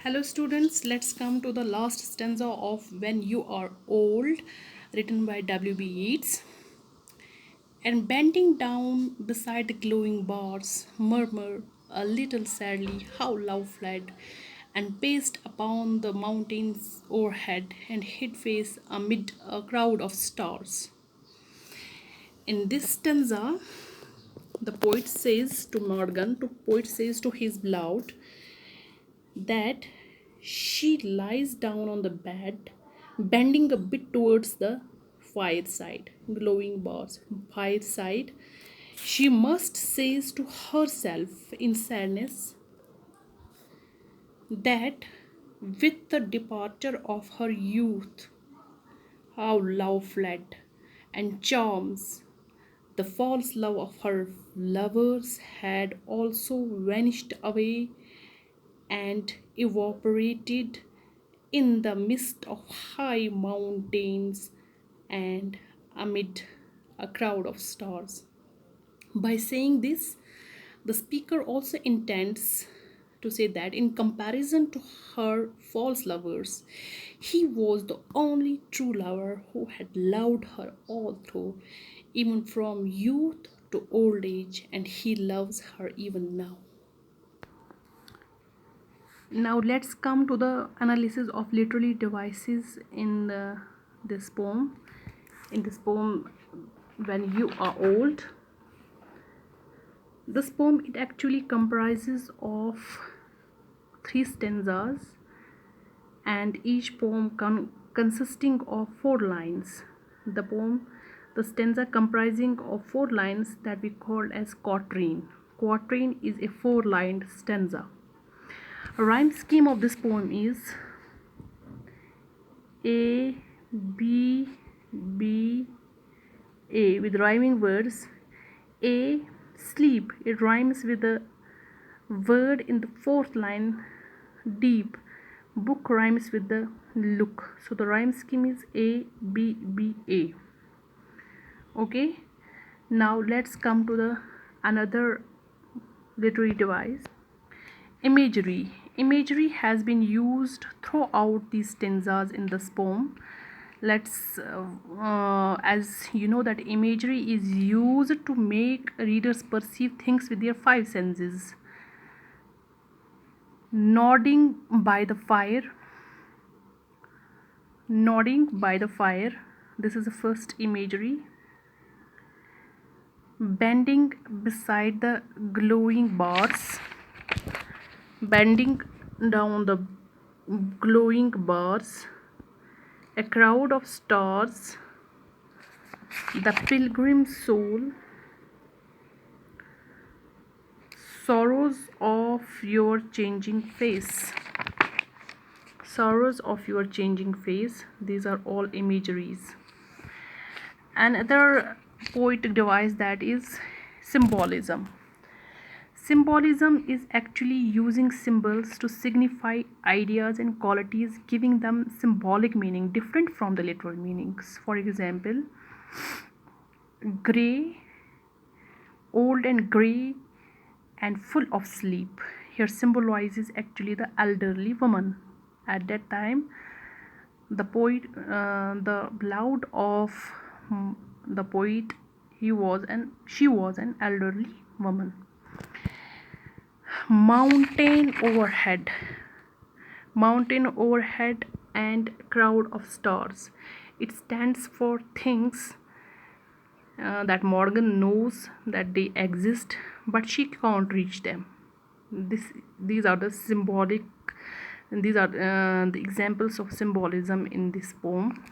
Hello students, let's come to the last stanza of When You Are Old, written by W.B. Yeats. And bending down beside the glowing bars, murmur a little sadly how love fled, and paced upon the mountains overhead, and hid face amid a crowd of stars. In this stanza, the poet says to his beloved, that she lies down on the bed, bending a bit towards the fireside, glowing bars, fireside. She must says to herself in sadness that with the departure of her youth, how love fled, and charms, the false love of her lovers had also vanished away and evaporated in the midst of high mountains and amid a crowd of stars. By saying this, the speaker also intends to say that in comparison to her false lovers, he was the only true lover who had loved her all through, even from youth to old age, and he loves her even now. Now let's come to the analysis of literary devices in this poem. In this poem, When You Are Old, this poem, it actually comprises of 3 stanzas, and each poem consisting of 4 lines. The stanza comprising of 4 lines that we call as quatrain. Quatrain is a 4-lined stanza. A rhyme scheme of this poem is A, B, B, A with rhyming words. A, sleep, it rhymes with the word in the 4th line, deep. Book rhymes with the look. So the rhyme scheme is A, B, B, A. Okay, now let's come to the another literary device. Imagery. Imagery has been used throughout these stanzas in this poem. As you know, that imagery is used to make readers perceive things with their 5 senses. Nodding by the fire. Nodding by the fire. This is the first imagery. Bending beside the glowing bars. Bending down the glowing bars, a crowd of stars, the pilgrim soul, sorrows of your changing face. Sorrows of your changing face. These are all imageries. Another poetic device, that is symbolism. Symbolism is actually using symbols to signify ideas and qualities, giving them symbolic meaning different from the literal meanings. For example, gray, old and gray and full of sleep, here symbolizes actually the elderly woman. At that time, the poet, the beloved of the poet, she was an elderly woman. Mountain overhead. Mountain overhead and crowd of stars. It stands for things that Morgan knows that they exist, but she can't reach them. These are the symbolic. These are the examples of symbolism in this poem.